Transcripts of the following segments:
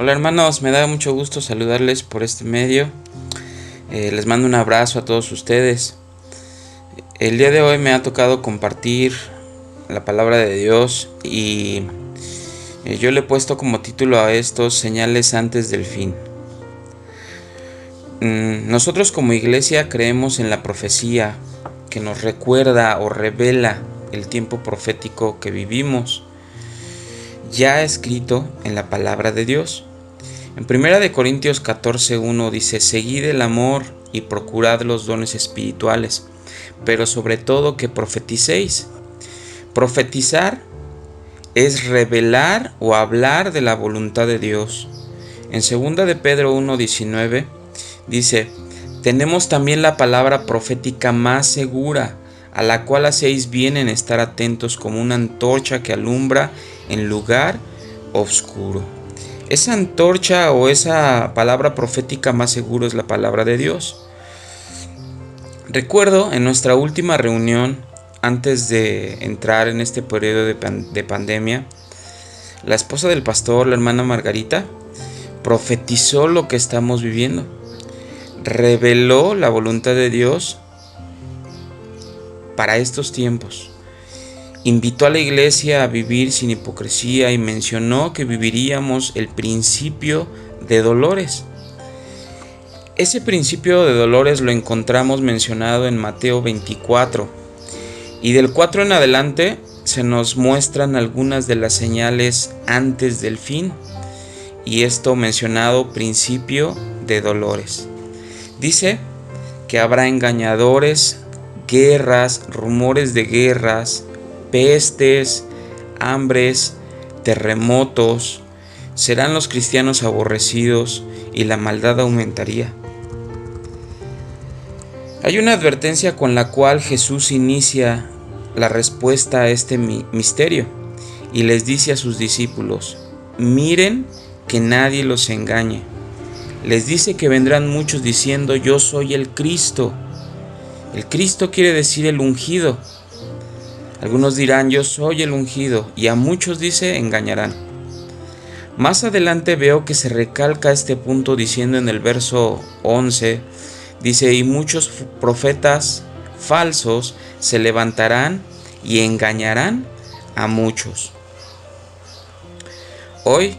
Hola hermanos, me da mucho gusto saludarles por este medio. Les mando un abrazo a todos ustedes. El día de hoy me ha tocado compartir la palabra de Dios y yo le he puesto como título a estos señales antes del fin. Nosotros como iglesia creemos en la profecía que nos recuerda o revela el tiempo profético que vivimos, ya escrito en la palabra de Dios. En 1 Corintios 14:1 dice: seguid el amor y procurad los dones espirituales, pero sobre todo que profeticéis. Profetizar es revelar o hablar de la voluntad de Dios. En 2 de Pedro 1:19 dice: tenemos también la palabra profética más segura, a la cual hacéis bien en estar atentos como una antorcha que alumbra en lugar oscuro. Esa antorcha o esa palabra profética más seguro es la palabra de Dios. Recuerdo en nuestra última reunión, antes de entrar en este periodo de pandemia, la esposa del pastor, la hermana Margarita, profetizó lo que estamos viviendo. Reveló la voluntad de Dios para estos tiempos. Invitó a la iglesia a vivir sin hipocresía y mencionó que viviríamos el principio de dolores. Ese principio de dolores lo encontramos mencionado en Mateo 24, y del 4 en adelante se nos muestran algunas de las señales antes del fin, y esto mencionado principio de dolores. Dice que habrá engañadores, guerras, rumores de guerras, pestes, hambres, terremotos. Serán los cristianos aborrecidos y la maldad aumentaría. Hay una advertencia con la cual Jesús inicia la respuesta a este misterio y les dice a sus discípulos: miren que nadie los engañe. Les dice que vendrán muchos diciendo: yo soy el Cristo. El Cristo quiere decir el ungido. Algunos dirán: yo soy el ungido, y a muchos, dice, engañarán. Más adelante veo que se recalca este punto diciendo en el verso 11, dice: y muchos profetas falsos se levantarán y engañarán a muchos. Hoy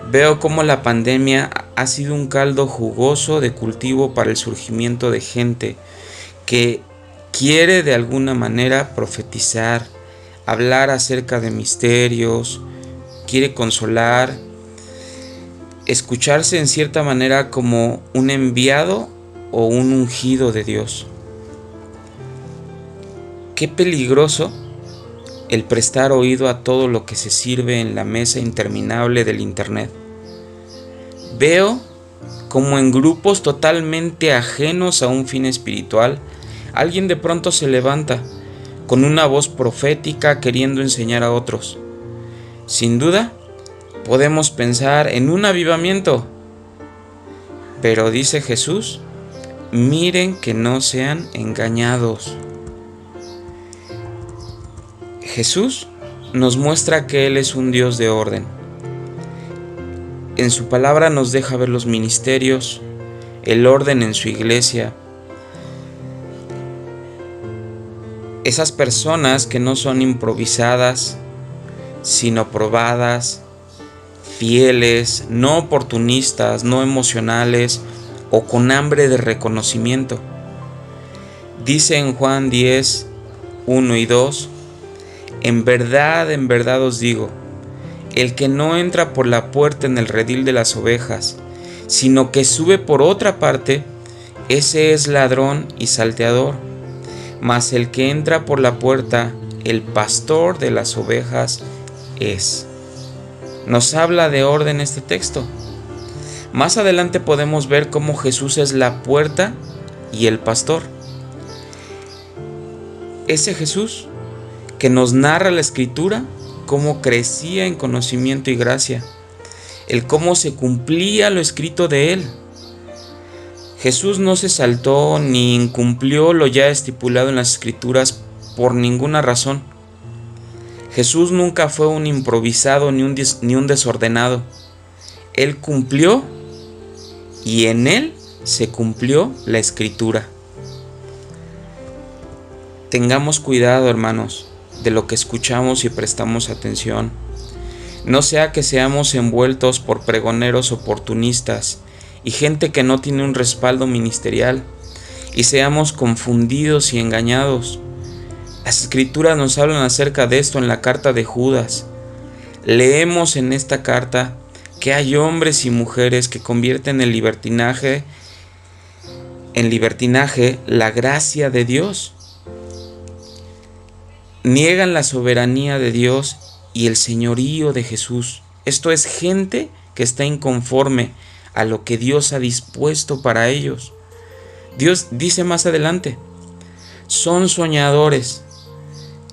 veo cómo la pandemia ha sido un caldo jugoso de cultivo para el surgimiento de gente que quiere de alguna manera profetizar, hablar acerca de misterios, quiere consolar, escucharse en cierta manera como un enviado o un ungido de Dios. Qué peligroso el prestar oído a todo lo que se sirve en la mesa interminable del internet. Veo como en grupos totalmente ajenos a un fin espiritual, alguien de pronto se levanta con una voz profética queriendo enseñar a otros. Sin duda, podemos pensar en un avivamiento, pero dice Jesús: miren que no sean engañados. Jesús nos muestra que Él es un Dios de orden. En su palabra nos deja ver los ministerios, el orden en su iglesia. Esas personas que no son improvisadas, sino probadas, fieles, no oportunistas, no emocionales o con hambre de reconocimiento. Dice en Juan 10, 1 y 2, en verdad os digo, el que no entra por la puerta en el redil de las ovejas, sino que sube por otra parte, ese es ladrón y salteador. Mas el que entra por la puerta, el pastor de las ovejas es. Nos habla de orden este texto. Más adelante podemos ver cómo Jesús es la puerta y el pastor. Ese Jesús que nos narra la Escritura, cómo crecía en conocimiento y gracia, el cómo se cumplía lo escrito de él. Jesús no se saltó ni incumplió lo ya estipulado en las Escrituras por ninguna razón. Jesús nunca fue un improvisado ni un desordenado. Él cumplió y en Él se cumplió la Escritura. Tengamos cuidado, hermanos, de lo que escuchamos y prestamos atención. No sea que seamos envueltos por pregoneros oportunistas y gente que no tiene un respaldo ministerial y seamos confundidos y engañados. Las Escrituras nos hablan acerca de esto en la carta de Judas. Leemos en esta carta que hay hombres y mujeres que convierten en libertinaje la gracia de Dios. Niegan la soberanía de Dios y el señorío de Jesús. Esto es gente que está inconforme a lo que Dios ha dispuesto para ellos. Dios dice más adelante, son soñadores.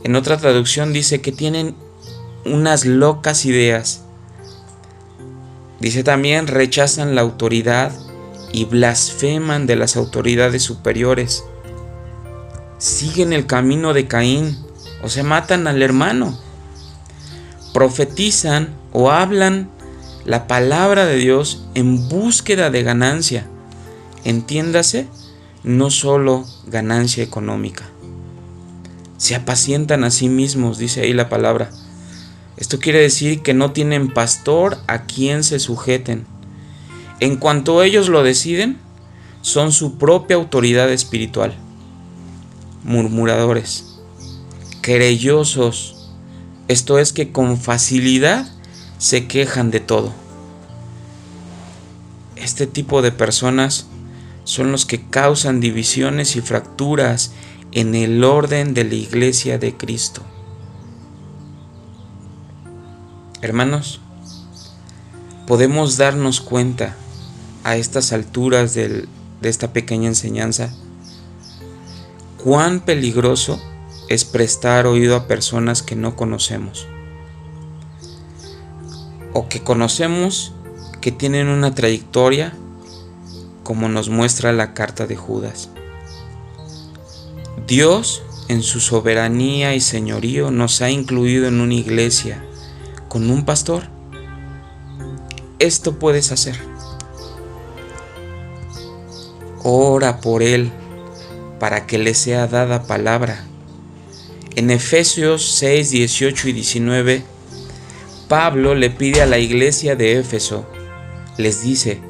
En otra traducción dice que tienen unas locas ideas. Dice también, rechazan la autoridad y blasfeman de las autoridades superiores. Siguen el camino de Caín, o se matan al hermano. Profetizan o hablan la palabra de Dios en búsqueda de ganancia. Entiéndase, no solo ganancia económica. Se apacientan a sí mismos, dice ahí la palabra. Esto quiere decir que no tienen pastor a quien se sujeten. En cuanto ellos lo deciden, son su propia autoridad espiritual. Murmuradores, querellosos, esto es que con facilidad se quejan de todo. Este tipo de personas son los que causan divisiones y fracturas en el orden de la iglesia de Cristo. Hermanos, podemos darnos cuenta a estas alturas de esta pequeña enseñanza cuán peligroso es prestar oído a personas que no conocemos o que conocemos que tienen una trayectoria como nos muestra la carta de Judas. Dios, en su soberanía y señorío, nos ha incluido en una iglesia con un pastor. Esto puedes hacer. Ora por él para que le sea dada palabra. En Efesios 6, 18 y 19, Pablo le pide a la iglesia de Éfeso, les dice,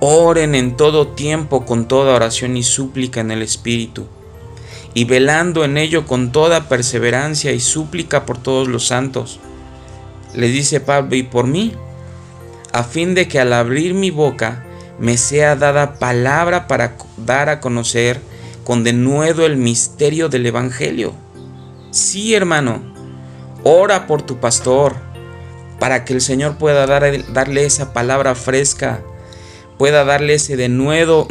oren en todo tiempo con toda oración y súplica en el Espíritu, y velando en ello con toda perseverancia y súplica por todos los santos. Le dice Pablo, y por mí, a fin de que al abrir mi boca me sea dada palabra para dar a conocer con denuedo el misterio del Evangelio. Sí, hermano, ora por tu pastor, para que el Señor pueda darle esa palabra fresca, pueda darle ese denuedo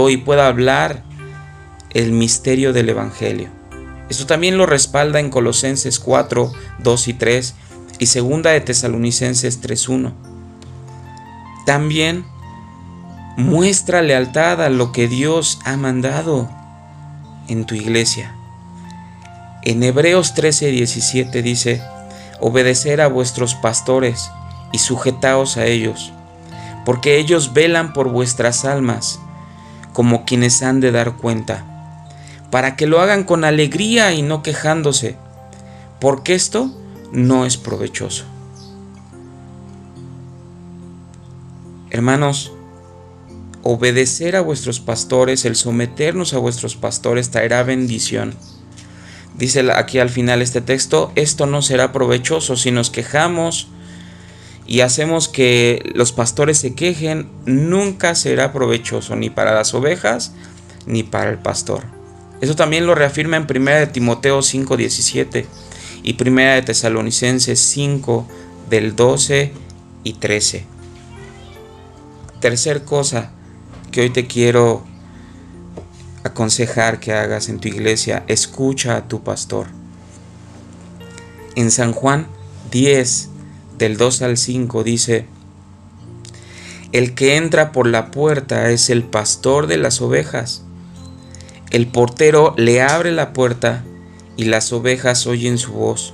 y pueda hablar el misterio del Evangelio. Esto también lo respalda en Colosenses 4, 2 y 3 y 2 de Tesalonicenses 3:1. También muestra lealtad a lo que Dios ha mandado en tu iglesia. En Hebreos 13:17 dice, obedecer a vuestros pastores y sujetaos a ellos, porque ellos velan por vuestras almas, como quienes han de dar cuenta, para que lo hagan con alegría y no quejándose, porque esto no es provechoso. Hermanos, obedecer a vuestros pastores, el someternos a vuestros pastores traerá bendición. Dice aquí al final este texto, esto no será provechoso si nos quejamos y hacemos que los pastores se quejen, nunca será provechoso ni para las ovejas ni para el pastor. Eso también lo reafirma en 1 de Timoteo 5:17 y 1 de Tesalonicenses 5 del 12 y 13. Tercer cosa que hoy te quiero aconsejar que hagas en tu iglesia, escucha a tu pastor. En San Juan 10, del 2 al 5 dice, el que entra por la puerta es el pastor de las ovejas. El portero le abre la puerta y las ovejas oyen su voz.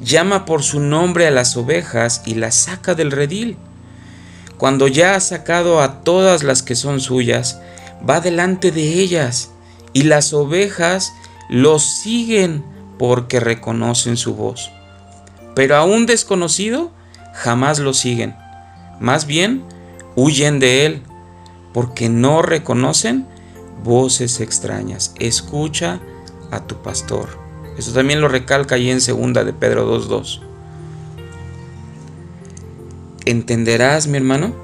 Llama por su nombre a las ovejas y las saca del redil. Cuando ya ha sacado a todas las que son suyas, va delante de ellas, y las ovejas los siguen porque reconocen su voz. Pero a un desconocido jamás lo siguen, más bien huyen de él, porque no reconocen voces extrañas. Escucha a tu pastor. Eso también lo recalca ahí en 2 de Pedro 2:2. ¿Entenderás, mi hermano?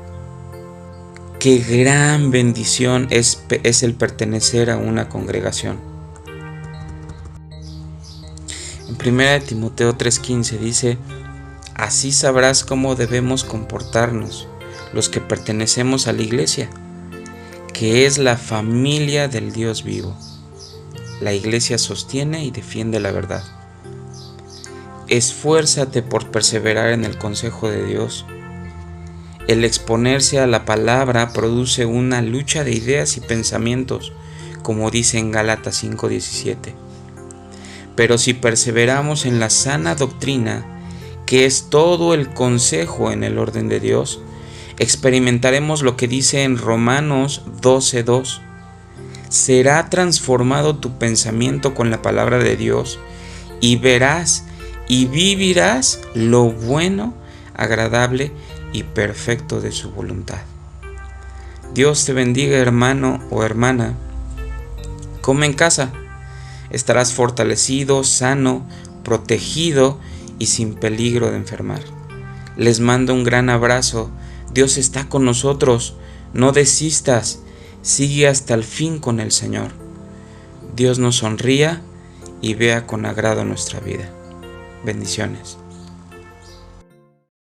Qué gran bendición es el pertenecer a una congregación. En 1 Timoteo 3:15 dice: así sabrás cómo debemos comportarnos los que pertenecemos a la iglesia, que es la familia del Dios vivo. La iglesia sostiene y defiende la verdad. Esfuérzate por perseverar en el consejo de Dios. El exponerse a la palabra produce una lucha de ideas y pensamientos, como dice en Gálatas 5:17. Pero si perseveramos en la sana doctrina, que es todo el consejo en el orden de Dios, experimentaremos lo que dice en Romanos 12:2. Será transformado tu pensamiento con la palabra de Dios, y verás y vivirás lo bueno, agradable y perfecto de su voluntad. Dios te bendiga, hermano o hermana. Come en casa. Estarás fortalecido, sano, protegido y sin peligro de enfermar. Les mando un gran abrazo. Dios está con nosotros. No desistas. Sigue hasta el fin con el Señor. Dios nos sonría y vea con agrado nuestra vida. Bendiciones.